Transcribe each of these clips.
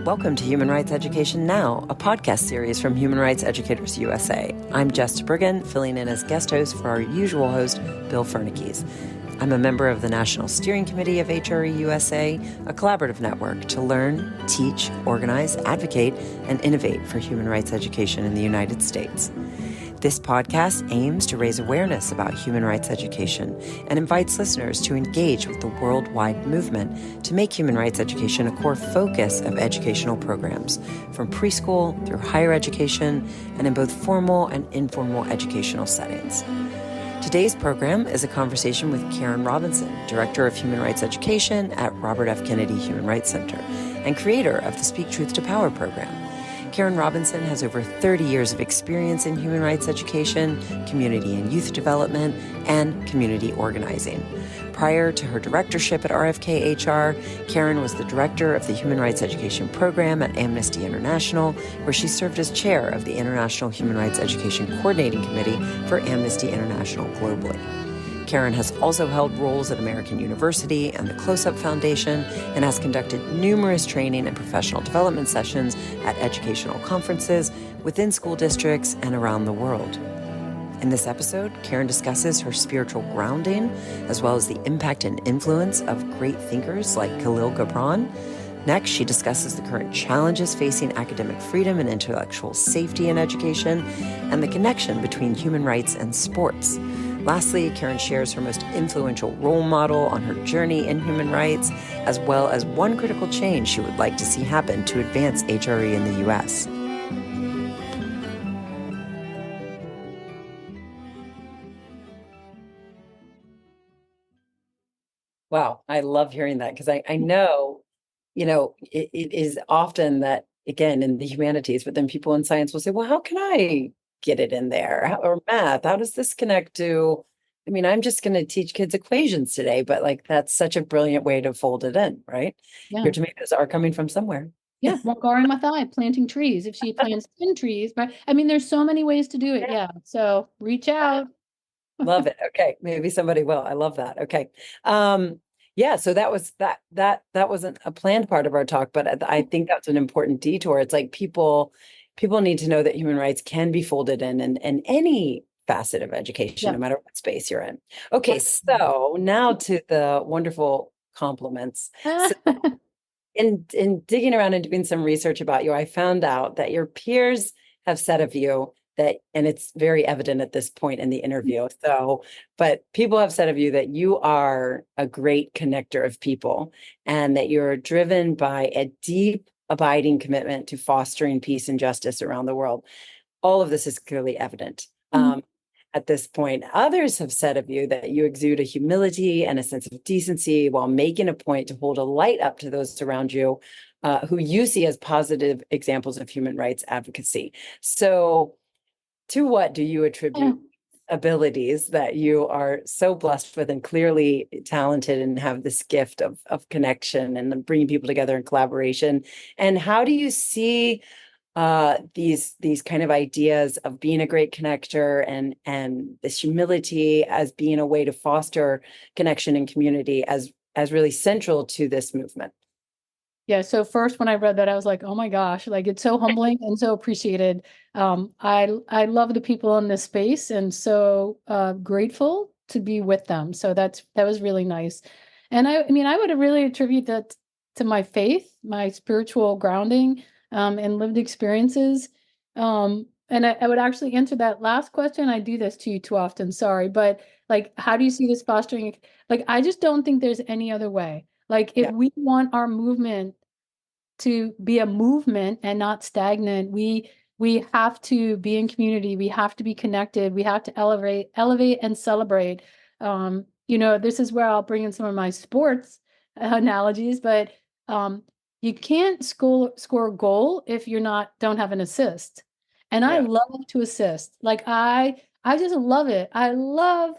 Welcome to Human Rights Education Now, a podcast series from Human Rights Educators USA. I'm Jess Briggan, filling in as guest host for our usual host, Bill Fernikes. I'm a member of the National Steering Committee of HRE USA, a collaborative network to learn, teach, organize, advocate, and innovate for human rights education in the United States. This podcast aims to raise awareness about human rights education and invites listeners to engage with the worldwide movement to make human rights education a core focus of educational programs, from preschool through higher education and in both formal and informal educational settings. Today's program is a conversation with Karen Robinson, Director of Human Rights Education at Robert F. Kennedy Human Rights Center and creator of the Speak Truth to Power program. Karen Robinson has over 30 years of experience in human rights education, community and youth development, and community organizing. Prior to her directorship at RFK-HR, Karen was the director of the Human Rights Education Program at Amnesty International, where she served as chair of the International Human Rights Education Coordinating Committee for Amnesty International globally. Karen has also held roles at American University and the Close-Up Foundation and has conducted numerous training and professional development sessions at educational conferences within school districts and around the world. In this episode, Karen discusses her spiritual grounding, as well as the impact and influence of great thinkers like Khalil Gibran. Next, she discusses the current challenges facing academic freedom and intellectual safety in education, and the connection between human rights and sports. Lastly, Karen shares her most influential role model on her journey in human rights, as well as one critical change she would like to see happen to advance HRE in the U.S. Wow, I love hearing that because I know, it is often that, again, in the humanities, but then people in science will say, well, how can I get it in there? Or math, how does this connect to, I'm just going to teach kids equations today, but like, that's such a brilliant way to fold it in, right? Yeah. Your tomatoes are coming from somewhere. Yeah, Wongar and Mathai planting trees. If she plants 10 trees, but there's so many ways to do it. Yeah. So reach out. Love it. Okay. Maybe somebody will. I love that. Okay. Yeah, so that was that wasn't a planned part of our talk, but I think that's an important detour. It's like people need to know that human rights can be folded in any facet of education, no matter what space you're in. Okay, so now to the wonderful compliments. So in digging around and doing some research about you, I found out that your peers have said of you that, and it's very evident at this point in the interview. So, but people have said of you that you are a great connector of people and that you're driven by a deep, abiding commitment to fostering peace and justice around the world. All of this is clearly evident. At this point, others have said of you that you exude a humility and a sense of decency while making a point to hold a light up to those around you who you see as positive examples of human rights advocacy. So, to what do you attribute abilities that you are so blessed with and clearly talented and have this gift of connection and bringing people together in collaboration? And how do you see these kind of ideas of being a great connector and this humility as being a way to foster connection and community as really central to this movement? Yeah. So first, when I read that, I was like, oh my gosh, like it's so humbling and so appreciated. I love the people in this space and so grateful to be with them. So that was really nice. And I would really attribute that to my faith, my spiritual grounding, and lived experiences. And I would actually answer that last question. I do this to you too often, sorry, but like, how do you see this fostering? Like, I just don't think there's any other way. Like, if we want our movement to be a movement and not stagnant, we have to be in community. We have to be connected. We have to elevate and celebrate. This is where I'll bring in some of my sports analogies, but you can't score a goal if don't have an assist. And I love to assist. Like I just love it. I love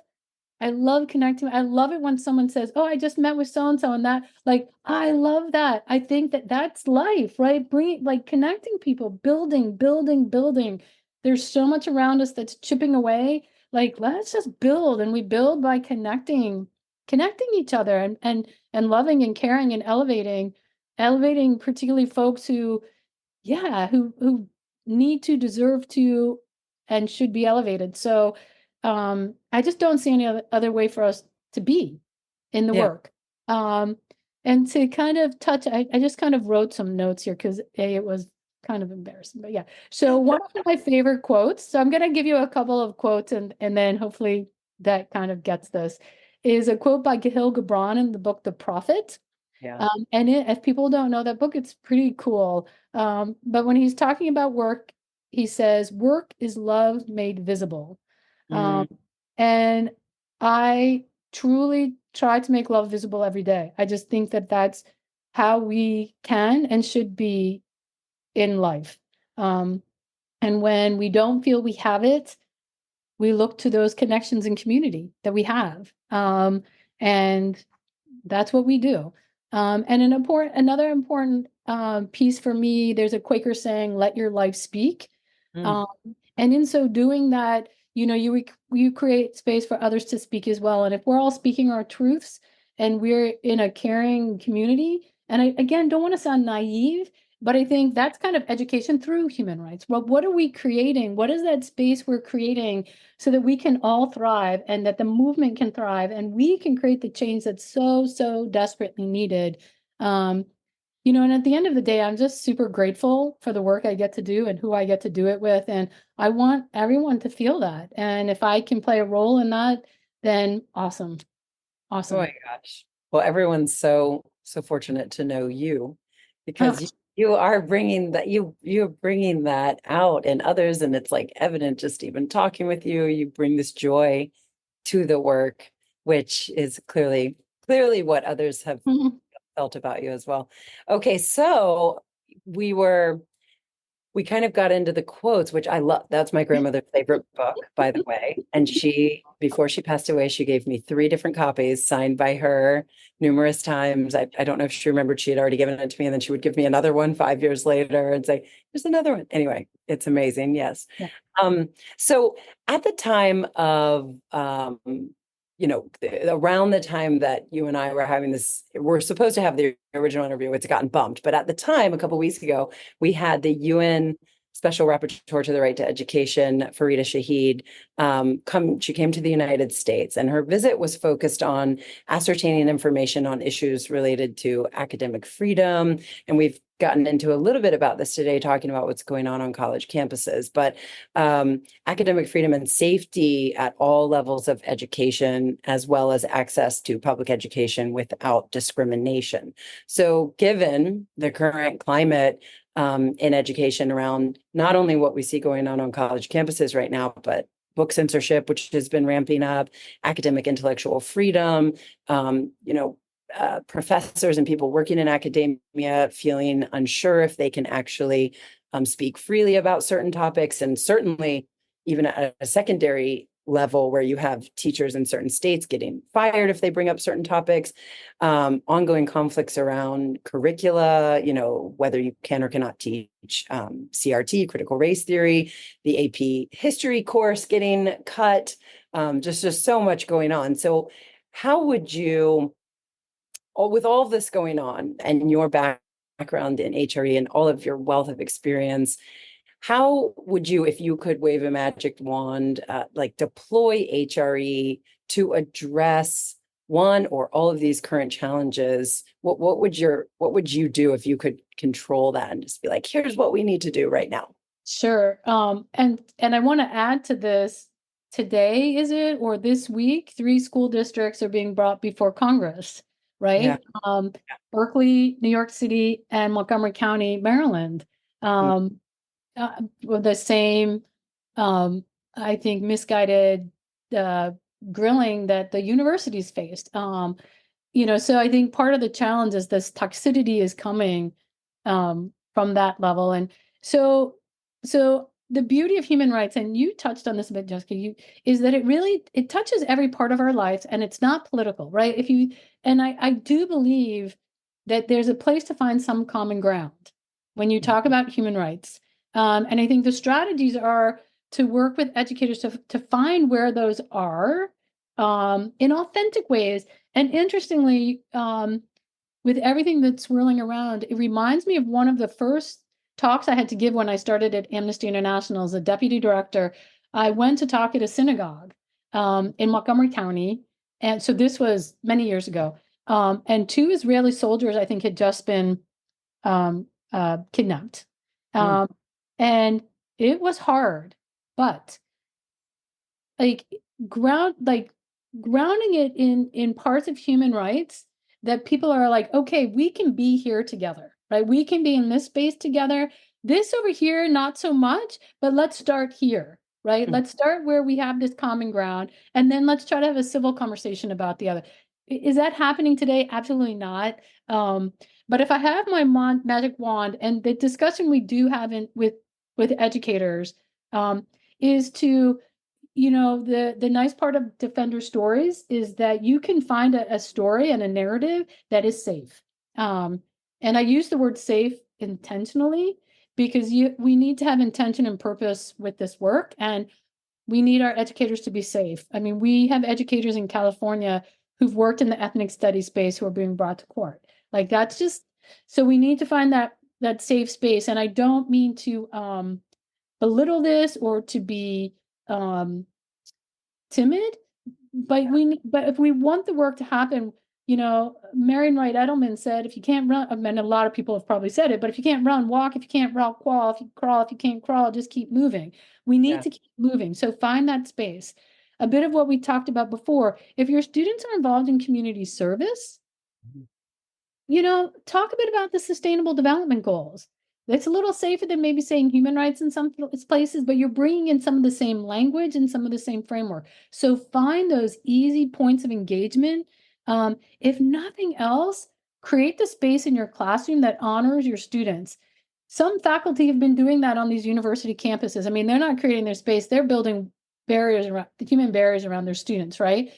connecting. I love it when someone says, oh, I just met with so-and-so and that, like, I love that. I think that that's life, right? Connecting people, building. There's so much around us that's chipping away. Like, let's just build. And we build by connecting each other and loving and caring and elevating. elevating particularly folks who, yeah, who need to, deserve to, and should be elevated. So I just don't see any other way for us to be in the Yeah. work. Um, and to kind of touch, I just kind of wrote some notes here because it was kind of embarrassing, but yeah. So one of my favorite quotes, so I'm going to give you a couple of quotes and then hopefully that kind of gets this, is a quote by Khalil Gibran in the book The Prophet. Yeah. And if people don't know that book, it's pretty cool. But when he's talking about work, he says, work is love made visible. Mm. Um, and I truly try to make love visible every day. I just think that that's how we can and should be in life. Um, and when we don't feel we have it, we look to those connections and community that we have. And that's what we do. And another important piece for me, there's a Quaker saying, let your life speak. Mm. Um, and in so doing that, you create space for others to speak as well. And if we're all speaking our truths and we're in a caring community, and I, again, don't want to sound naive, but I think that's kind of education through human rights. Well, what are we creating? What is that space we're creating so that we can all thrive and that the movement can thrive and we can create the change that's so, so desperately needed? Um, and at the end of the day, I'm just super grateful for the work I get to do and who I get to do it with. And I want everyone to feel that. And if I can play a role in that, then awesome. Oh Awesome. my gosh. Well, everyone's so fortunate to know you because Oh, you are bringing you're bringing that out in others, and it's like evident just even talking with you. You bring this joy to the work, which is clearly what others have felt about you as well. Okay, so we were we kind of got into the quotes, which I love. That's my grandmother's favorite book, by the way. And before she passed away, she gave me three different copies signed by her numerous times. I don't know if she remembered she had already given it to me, and then she would give me another one 5 years later and say, here's another one. Anyway, it's amazing. Yes. yeah. Um, so at the time of around the time that you and I were having this, we're supposed to have the original interview. It's gotten bumped, but at the time, a couple of weeks ago, we had the UN Special Rapporteur to the Right to Education, Farida Shahid, come. She came to the United States, and her visit was focused on ascertaining information on issues related to academic freedom. And we've gotten into a little bit about this today, talking about what's going on college campuses, but academic freedom and safety at all levels of education, as well as access to public education without discrimination. So, given the current climate in education around not only what we see going on college campuses right now, but book censorship, which has been ramping up, academic intellectual freedom, professors and people working in academia feeling unsure if they can actually speak freely about certain topics, and certainly even at a secondary level where you have teachers in certain states getting fired if they bring up certain topics, ongoing conflicts around curricula, whether you can or cannot teach CRT, critical race theory, the AP history course getting cut, just so much going on. So how would you, with all of this going on and your background in HRE and all of your wealth of experience, how would you, if you could wave a magic wand, like deploy HRE to address one or all of these current challenges? What would you do if you could control that and just be like, here's what we need to do right now? Sure. And I want to add to this, today, is it, or this week, three school districts are being brought before Congress, Yeah. right? Berkeley, New York City, and Montgomery County, Maryland. With the same, I think, misguided uh, grilling that the universities faced. So I think part of the challenge is this toxicity is coming from that level. And so the beauty of human rights, and you touched on this a bit, Jessica, is that it touches every part of our lives, and it's not political, right? And I do believe that there's a place to find some common ground when you talk about human rights. And I think the strategies are to work with educators to find where those are in authentic ways. And interestingly, with everything that's swirling around, it reminds me of one of the first talks I had to give when I started at Amnesty International as a deputy director. I went to talk at a synagogue in Montgomery County. And so this was many years ago. And two Israeli soldiers, I think, had just been kidnapped. Mm, Um, and it was hard, but like like grounding it in parts of human rights that people are like, okay, we can be here together, right? We can be in this space together. This over here, not so much, but let's start here, right? mm, Let's start where we have this common ground, and then let's try to have a civil conversation about the other. Is that happening today? Absolutely not. Um, but if I have my magic wand, and the discussion we do have with educators is to, the nice part of Defender stories is that you can find a story and a narrative that is safe. Um, and I use the word safe intentionally because we need to have intention and purpose with this work, and we need our educators to be safe. I mean, we have educators in California who've worked in the ethnic studies space who are being brought to court. Like that's just, so we need to find that safe space. And I don't mean to belittle this or to be um timid, but if we want the work to happen, Marian Wright Edelman said, if you can't run, I mean, a lot of people have probably said it, but if you can't run, walk. If you can't run, crawl. If you can't crawl, just keep moving. We need yeah. to keep moving. So find that space. A bit of what we talked about before. If your students are involved in community service, talk a bit about the sustainable development goals. It's a little safer than maybe saying human rights in some places, but you're bringing in some of the same language and some of the same framework. So find those easy points of engagement. If nothing else, create the space in your classroom that honors your students. Some faculty have been doing that on these university campuses. I mean, they're not creating their space, they're building barriers around the human barriers around their students, right?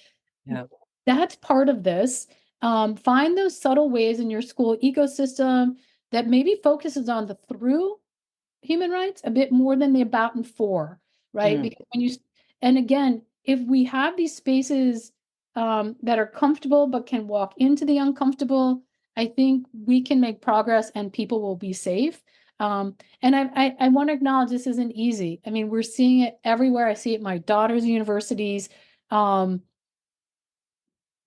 Yeah. That's part of this. Find those subtle ways in your school ecosystem that maybe focuses on the through human rights a bit more than the about and for, right? Mm, Because and again, if we have these spaces that are comfortable but can walk into the uncomfortable, I think we can make progress and people will be safe. And I want to acknowledge this isn't easy. I mean, we're seeing it everywhere. I see it at my daughter's universities. Um,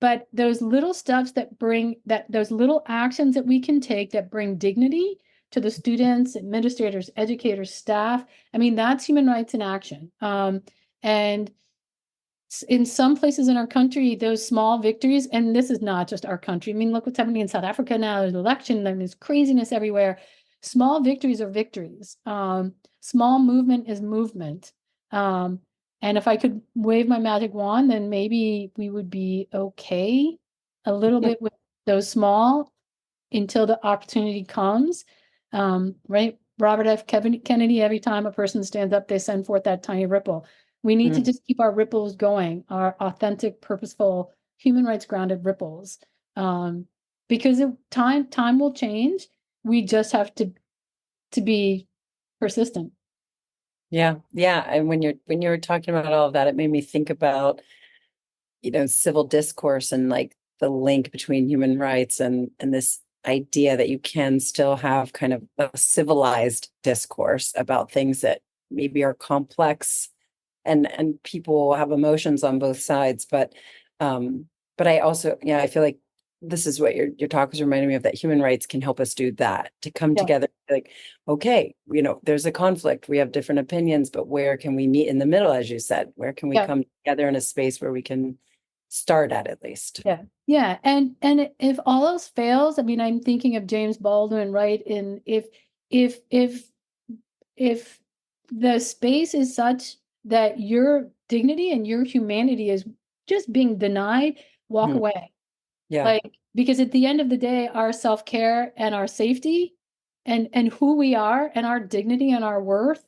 but those little steps those little actions that we can take that bring dignity to the students, administrators, educators, staff, I mean, that's human rights in action. And in some places in our country, those small victories, and this is not just our country. I mean, look what's happening in South Africa now. There's an election and there's craziness everywhere. Small victories are victories. Small movement is movement. Um, and if I could wave my magic wand, then maybe we would be okay a little bit with those small until the opportunity comes. Right? Robert F. Kennedy, every time a person stands up, they send forth that tiny ripple. We need to mm. just keep our ripples going, our authentic, purposeful, human rights grounded ripples. Because time will change. We just have to be persistent. Yeah. Yeah. And when you were talking about all of that, it made me think about, civil discourse and like the link between human rights and this idea that you can still have kind of a civilized discourse about things that maybe are complex and people have emotions on both sides. But I also, yeah, I feel like this is what your talk was reminding me of, that human rights can help us do that, to come Yeah, together like, okay, there's a conflict, we have different opinions, but where can we meet in the middle, as you said? Where can we yeah. come together in a space where we can start at least? Yeah. Yeah. And if all else fails, I mean, I'm thinking of James Baldwin, right? And if if if the space is such that your dignity and your humanity is just being denied, walk Mhm. away. Yeah. Like, because at the end of the day, our self-care and our safety and who we are and our dignity and our worth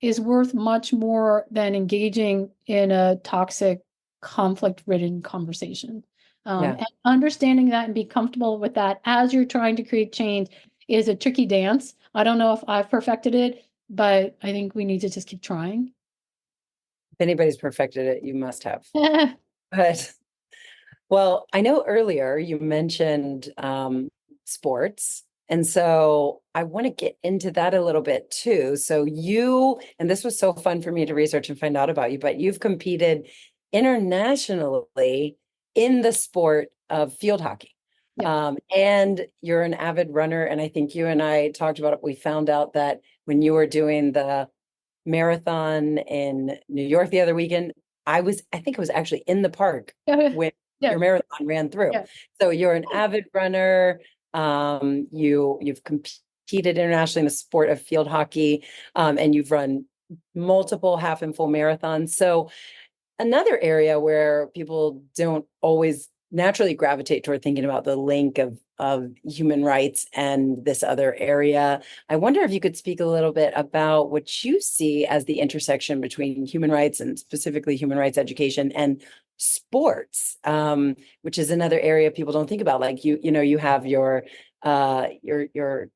is worth much more than engaging in a toxic, conflict-ridden conversation. Yeah. And understanding that and be comfortable with that as you're trying to create change is a tricky dance. I don't know if I've perfected it, but I think we need to just keep trying. If anybody's perfected it, you must have. But well, I know earlier you mentioned sports. And so I want to get into that a little bit too. So and this was so fun for me to research and find out about you, but you've competed internationally in the sport of field hockey. Yeah. And you're an avid runner. And I think you and I talked about it. We found out that when you were doing the marathon in New York the other weekend, I think it was actually in the park when Yeah. your marathon ran through. Yeah. So you're an avid runner. You've competed internationally in the sport of field hockey, and you've run multiple half and full marathons. So another area where people don't always naturally gravitate toward thinking about the link of human rights and this other area. I wonder if you could speak a little bit about what you see as the intersection between human rights and specifically human rights education and sports, which is another area people don't think about. Like you have your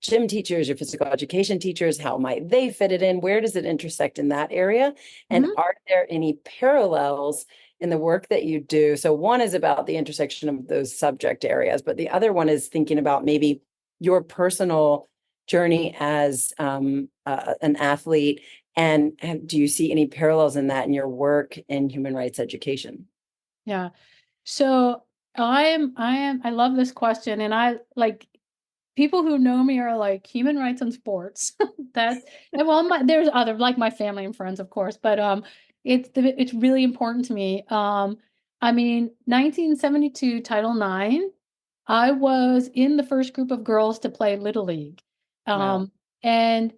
gym teachers, your physical education teachers, how might they fit it in? Where does it intersect in that area? And are there any parallels in the work that you do? So one is about the intersection of those subject areas, but the other one is thinking about maybe your personal journey as an athlete. And do you see any parallels in that in your work in human rights education? Yeah. So I love this question. And I like people who know me are like human rights and sports. That and well, there's other like my family and friends, of course, but it's really important to me. I mean, 1972 Title IX. I was in the first group of girls to play Little League, Wow. and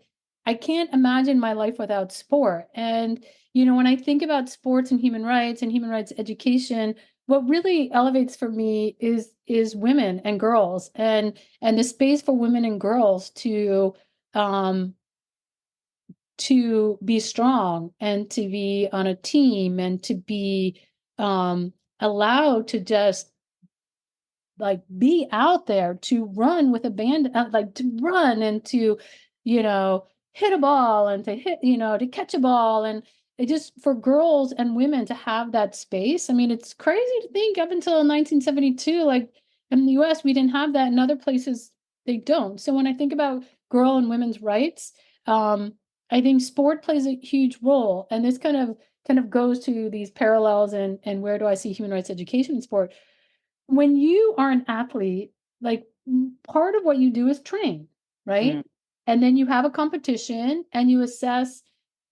I can't imagine my life without sport. And when I think about sports and human rights education, what really elevates for me is women and girls and the space for women and girls um to be strong and to be on a team and to be allowed to just like be out there to run with a band, like to run and to hit a ball and to hit to catch a ball, and it just for girls and women to have that space. I mean, it's crazy to think up until 1972, like in the US we didn't have that. In other places they don't. So when I think about girl and women's rights, I think sport plays a huge role, and this kind of goes to these parallels and where do I see human rights education in sport. When you are an athlete, like part of what you do is train, right? Mm. And then you have a competition and you assess,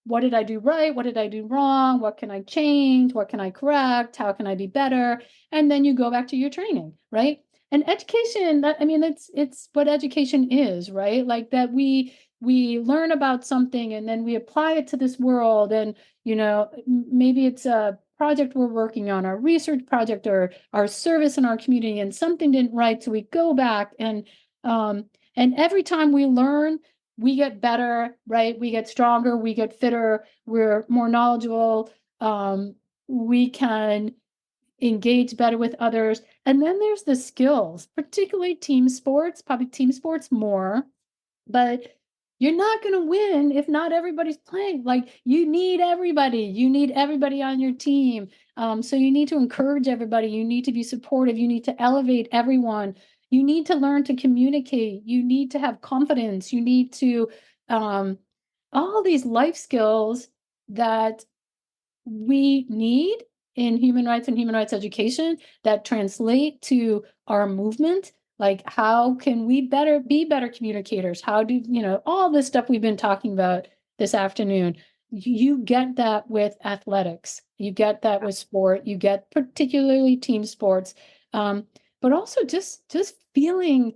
what did I do right? What did I do wrong? What can I change? What can I correct? How can I be better? And then you go back to your training, right? And education, that I mean, it's what education is, right? Like that we learn about something and then we apply it to this world. And maybe it's a project we're working on, our research project or our service in our community, and something didn't right, so we go back and every time we learn, we get better, right? We get stronger, we get fitter, we're more knowledgeable, we can engage better with others. And then there's the skills, particularly team sports, probably team sports more, but you're not going to win if not everybody's playing. Like you need everybody. You need everybody on your team. So you need to encourage everybody. You need to be supportive. You need to elevate everyone. You need to learn to communicate. You need to have confidence. You need to all these life skills that we need in human rights and human rights education that translate to our movement. Like how can we be better communicators? How do all this stuff we've been talking about this afternoon? You get that with athletics, you get that with sport, you get particularly team sports, but also just feeling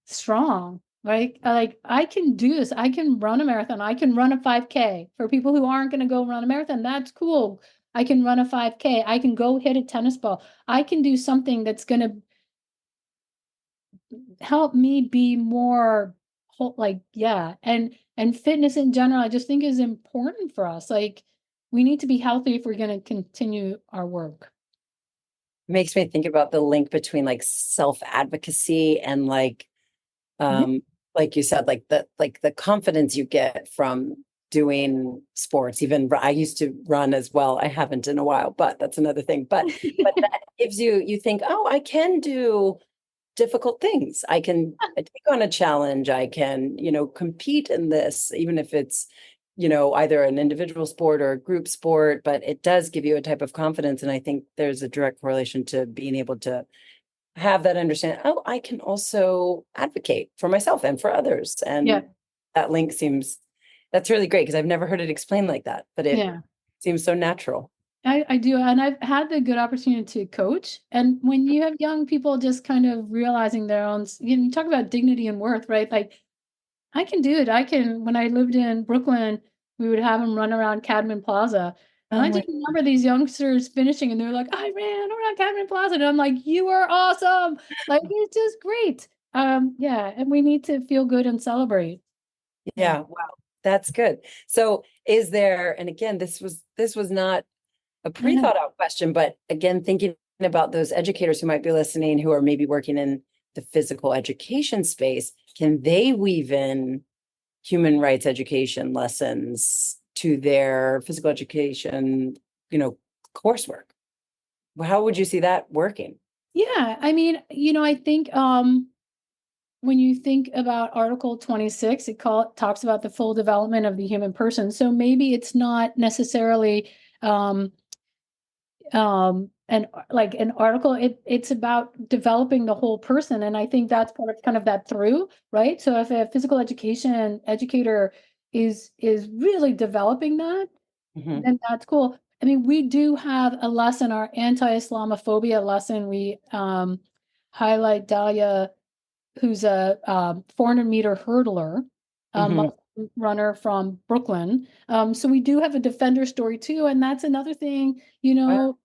strong. Like I can do this. I can run a marathon. I can run a 5K. For people who aren't going to go run a marathon, that's cool. I can run a 5K. I can go hit a tennis ball. I can do something that's going to help me be more like, yeah. And fitness in general, I just think is important for us. Like we need to be healthy if we're going to continue our work. Makes me think about the link between like self-advocacy and Yeah. like you said, like the confidence you get from doing sports. Even I used to run as well. I haven't in a while, but that's another thing. But that gives you think, oh, I can do difficult things. I can take on a challenge. I can, compete in this, even if it's, either an individual sport or a group sport, but it does give you a type of confidence. And I think there's a direct correlation to being able to have that understanding. Oh, I can also advocate for myself and for others. Yeah. And that link that's really great because I've never heard it explained like that, but it Yeah. seems so natural. I do. And I've had the good opportunity to coach. And when you have young people just kind of realizing their own, you talk about dignity and worth, right? Like, I can do it. when I lived in Brooklyn, we would have them run around Cadman Plaza. And Oh I my, just remember these youngsters finishing and they're like, I ran around Cadman Plaza. And I'm like, you are awesome. Like, it's just great. Yeah. And we need to feel good and celebrate. Yeah. yeah, wow, that's good. So is there, and again, this was not a No, no. pre-thought out question, but again, thinking about those educators who might be listening who are maybe working in the physical education space, can they weave in human rights education lessons to their physical education, coursework? How would you see that working? Yeah. I mean, I think when you think about Article 26, talks about the full development of the human person. So maybe it's not necessarily um, an article. It's about developing the whole person, and I think that's part of kind of that through, right? So if a physical education educator is really developing that, Mhm, then that's cool. I mean, we do have a lesson, our anti-Islamophobia lesson. We highlight Dahlia, who's a 400-meter hurdler, mhm. Muslim runner from Brooklyn. So we do have a defender story too, and that's another thing, Wow.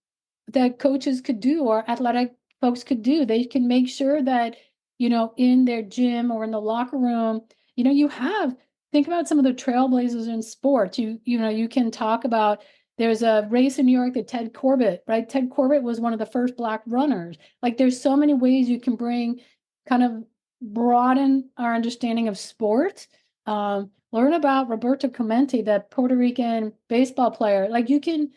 that coaches could do or athletic folks could do. They can make sure that, in their gym or in the locker room, you have think about some of the trailblazers in sports. You can talk about there's a race in New York that Ted Corbett, right? Ted Corbett was one of the first Black runners. Like there's so many ways you can bring kind of broaden our understanding of sport. Learn about Roberto Clemente, that Puerto Rican baseball player. Like you can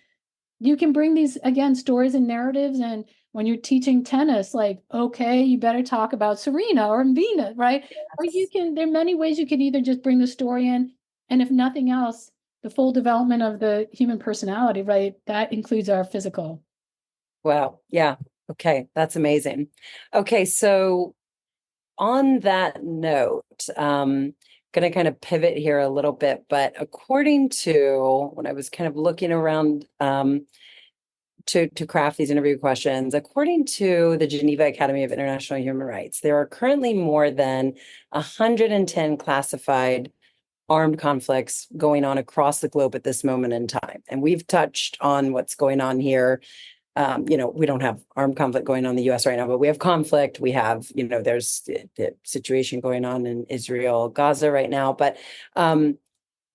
bring these again stories and narratives, and when you're teaching tennis, like, okay, you better talk about Serena or Venus, right? Or Yes. there are many ways you can either just bring the story in, and if nothing else, the full development of the human personality, right? That includes our physical. Wow. Yeah. Okay. That's amazing. Okay. So on that note, going to kind of pivot here a little bit, but according to when I was kind of looking around to craft these interview questions, according to the Geneva Academy of International Human Rights, there are currently more than 110 classified armed conflicts going on across the globe at this moment in time. And we've touched on what's going on here. We don't have armed conflict going on in the US right now, but we have conflict. We have, there's the situation going on in Israel, Gaza right now, but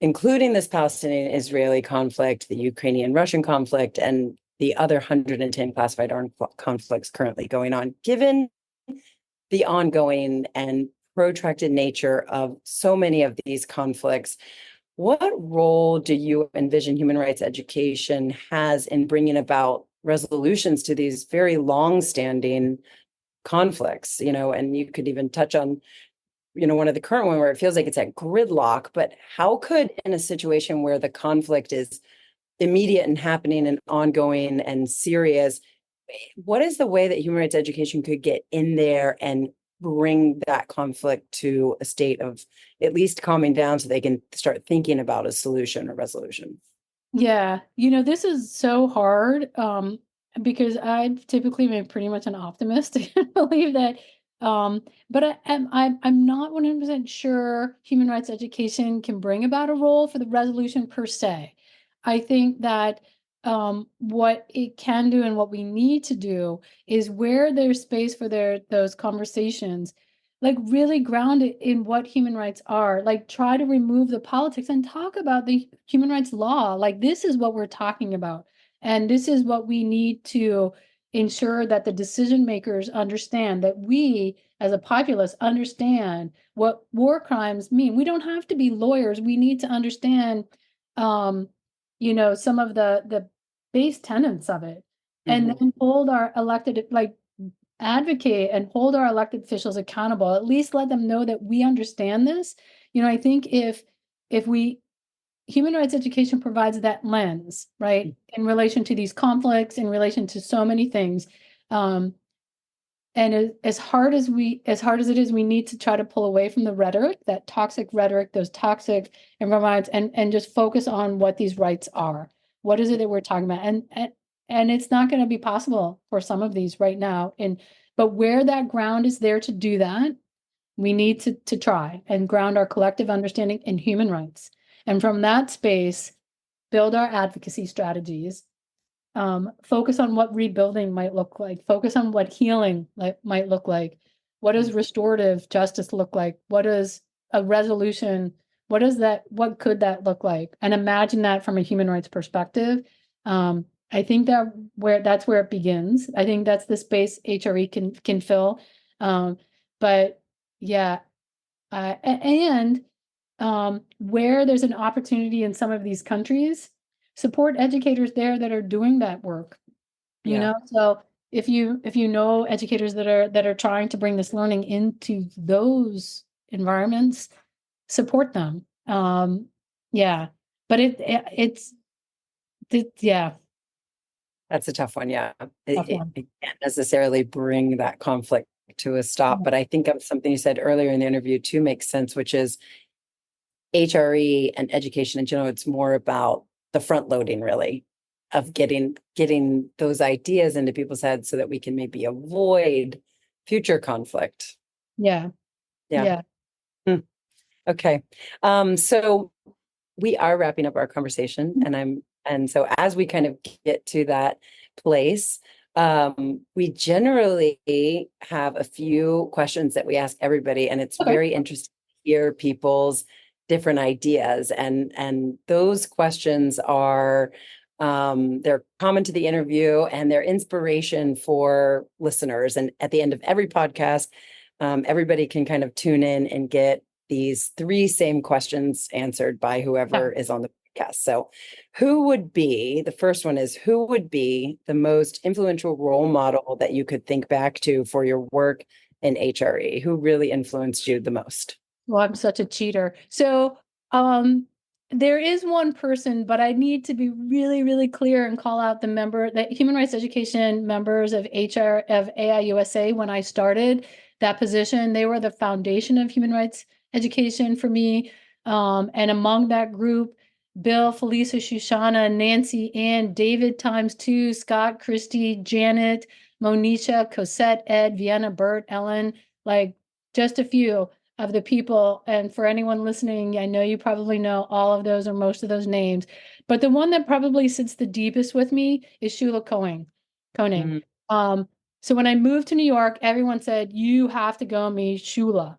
including this Palestinian Israeli conflict, the Ukrainian Russian conflict, and the other 110 classified armed conflicts currently going on. Given the ongoing and protracted nature of so many of these conflicts, what role do you envision human rights education has in bringing about resolutions to these very long-standing conflicts? And you could even touch on, one of the current one where it feels like it's at gridlock, but how could, in a situation where the conflict is immediate and happening and ongoing and serious, what is the way that human rights education could get in there and bring that conflict to a state of at least calming down so they can start thinking about a solution or resolution? Yeah, this is so hard, because I've typically been pretty much an optimist and believe that, but I'm not 100% sure human rights education can bring about a role for the resolution per se. I think that what it can do and what we need to do is where there's space for those conversations, like really ground it in what human rights are, like try to remove the politics and talk about the human rights law. Like this is what we're talking about, and this is what we need to ensure that the decision makers understand, that we as a populace understand what war crimes mean. We don't have to be lawyers. We need to understand some of the base tenets of it, and Mhm. then hold our elected, like advocate and hold our elected officials accountable, at least let them know that we understand this. I think if we human rights education provides that lens, right, in relation to these conflicts, in relation to so many things. And as hard as it is, we need to try to pull away from the rhetoric, that toxic rhetoric, those toxic environments, and just focus on what these rights are. What is it that we're talking about? And it's not going to be possible for some of these right now. But where that ground is there to do that, we need to try and ground our collective understanding in human rights. And from that space, build our advocacy strategies, focus on what rebuilding might look like, focus on what healing might look like. What does restorative justice look like? What is a resolution? What could that look like? And imagine that from a human rights perspective. I think that's where it begins. I think that's the space HRE can fill. But yeah, and where there's an opportunity in some of these countries, support educators there that are doing that work. So if you know educators that are trying to bring this learning into those environments, support them. Yeah, but it's yeah. That's a tough one. Yeah. Tough one. It can't necessarily bring that conflict to a stop. But I think of something you said earlier in the interview too makes sense, which is HRE and education in general. It's more about the front loading, really, of getting those ideas into people's heads so that we can maybe avoid future conflict. Yeah. Okay. So we are wrapping up our conversation, and so as we kind of get to that place, we generally have a few questions that we ask everybody, and it's very interesting to hear people's different ideas. And those questions are they're common to the interview, and they're inspiration for listeners. And at the end of every podcast, everybody can kind of tune in and get these 3 same questions answered by whoever is on the podcast. So the first one is, who would be the most influential role model that you could think back to for your work in HRE? Who really influenced you the most? Well, I'm such a cheater. So there is one person, but I need to be really, really clear and call out the human rights education members of AIUSA. When I started that position, they were the foundation of human rights education for me. And among that group, Bill, Felisa, Shoshana, Nancy, Ann, David times 2, Scott, Christy, Janet, Monisha, Cosette, Ed, Vienna, Bert, Ellen, like just a few of the people. And for anyone listening, I know you probably know all of those or most of those names, but the one that probably sits the deepest with me is Shula Koenig. So when I moved to New York, everyone said, you have to go meet Shula.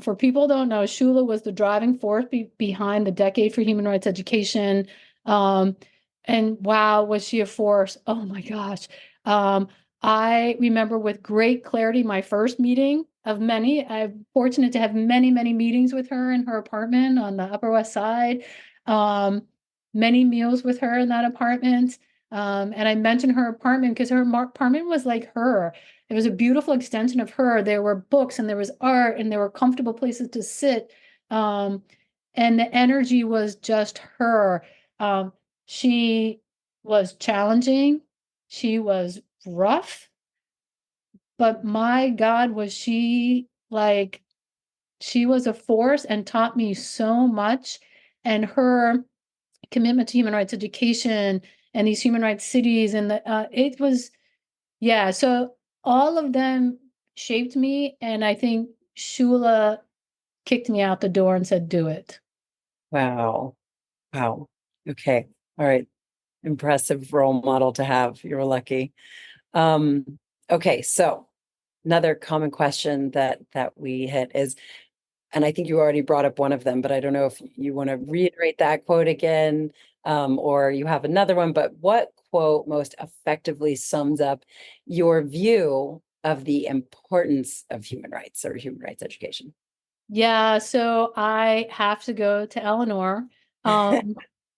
For people who don't know, Shula was the driving force behind the Decade for Human Rights Education. And wow, was she a force? Oh my gosh. I remember with great clarity my first meeting of many. I'm fortunate to have many, many meetings with her in her apartment on the Upper West Side. Many meals with her in that apartment. And I mentioned her apartment because her apartment was like her. It was a beautiful extension of her. There were books and there was art and there were comfortable places to sit. And the energy was just her. She was challenging. She was rough. But my God, was she was a force and taught me so much. And her commitment to human rights education and these human rights cities and it was, yeah. So all of them shaped me. And I think Shula kicked me out the door and said, do it. Wow. Okay. All right. Impressive role model to have. You're lucky. Okay. So another common question that we hit is, and I think you already brought up one of them, but I don't know if you want to reiterate that quote again, or you have another one, but what quote most effectively sums up your view of the importance of human rights or human rights education? Yeah, so I have to go to Eleanor,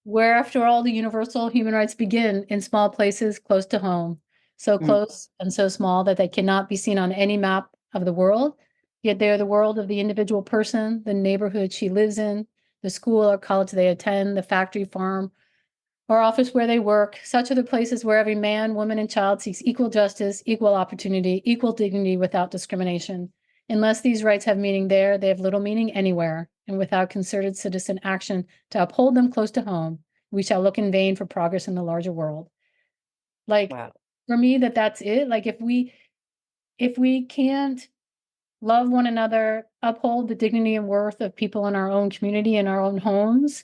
where after all the universal human rights begin in small places close to home. so close and so small that they cannot be seen on any map of the world. Yet they are the world of the individual person, the neighborhood she lives in, the school or college they attend, the factory, farm, or office where they work. Such are the places where every man, woman, and child seeks equal justice, equal opportunity, equal dignity without discrimination. Unless these rights have meaning there, they have little meaning anywhere. And without concerted citizen action to uphold them close to home, we shall look in vain for progress in the larger world. Like, Wow. for me, that's it. Like, if we can't love one another, uphold the dignity and worth of people in our own community, in our own homes,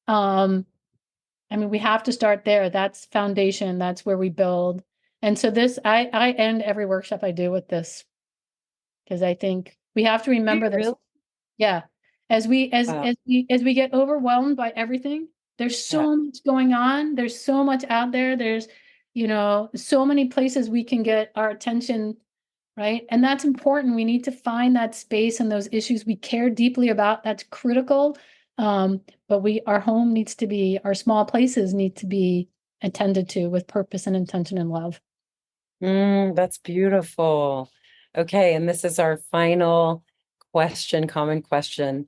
I mean, we have to start there. That's foundation. That's where we build. And so I end every workshop I do with this, because I think we have to remember this. Really? Yeah. As we Wow. as we get overwhelmed by everything, there's Yeah. so much going on. There's so much out there. There's, so many places we can get our attention, right? And that's important. We need to find that space and those issues we care deeply about. That's critical. But our home needs to be, our small places need to be attended to with purpose and intention and love. That's beautiful. Okay, and this is our final question, common question.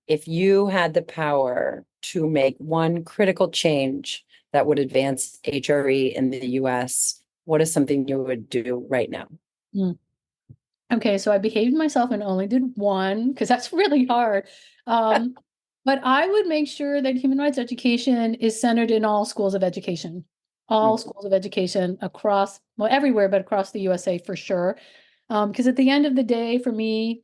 If you had the power to make one critical change that would advance HRE in the US, what is something you would do right now? Mm. Okay, so I behaved myself and only did one, because that's really hard. But I would make sure that human rights education is centered in all schools of education, all schools of education across, well, everywhere, but across the USA for sure. Because at the end of the day, for me,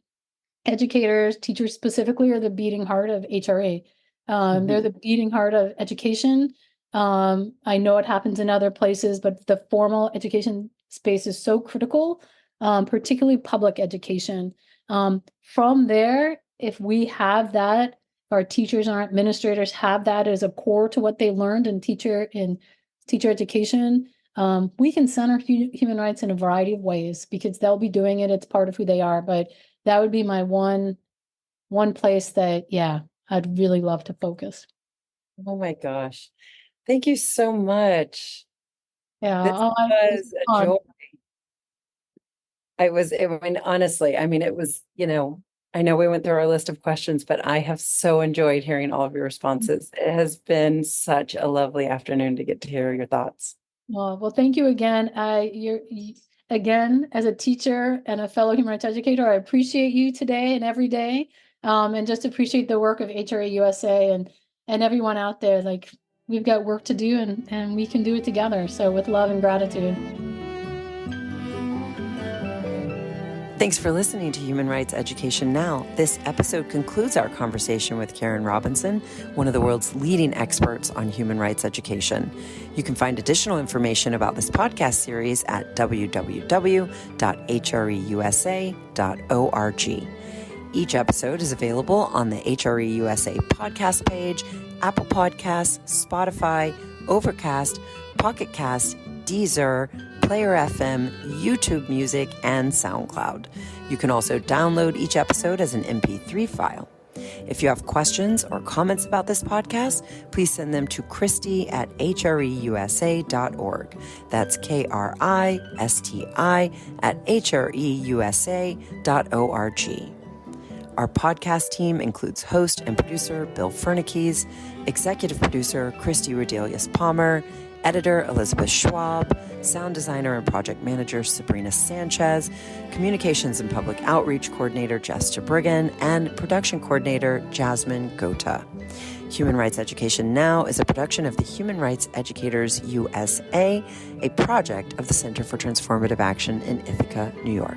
educators, teachers specifically, are the beating heart of HRA. They're the beating heart of education. I know it happens in other places, but the formal education space is so critical, particularly public education. From there, if we have that, our teachers and our administrators have that as a core to what they learned in teacher education, we can center human rights in a variety of ways, because they'll be doing it. It's part of who they are. But that would be my one place that, yeah, I'd really love to focus. Oh my gosh. Thank you so much. Yeah. This This was is a fun. joy. I mean, honestly, I mean, it was, I know we went through our list of questions, but I have so enjoyed hearing all of your responses. It has been such a lovely afternoon to get to hear your thoughts. Well, thank you again. Again, as a teacher and a fellow human rights educator, I appreciate you today and every day, and just appreciate the work of HRA USA and everyone out there. Like, we've got work to do, and we can do it together. So, with love and gratitude. Thanks for listening to Human Rights Education Now. This episode concludes our conversation with Karen Robinson, one of the world's leading experts on human rights education. You can find additional information about this podcast series at www.hreusa.org. Each episode is available on the HRE USA podcast page, Apple Podcasts, Spotify, Overcast, Pocket Cast, Deezer, Player FM, YouTube Music, and SoundCloud. You can also download each episode as an MP3 file. If you have questions or comments about this podcast, please send them to Christy@hreusa.org. That's KRISTI@hreusa.org. Our podcast team includes host and producer Bill Fernikes, executive producer Christy Rodelius Palmer, editor Elizabeth Schwab, sound designer and project manager Sabrina Sanchez, communications and public outreach coordinator Jess Briggan, and production coordinator Jasmine Gota. Human Rights Education Now is a production of the Human Rights Educators USA, a project of the Center for Transformative Action in Ithaca, New York.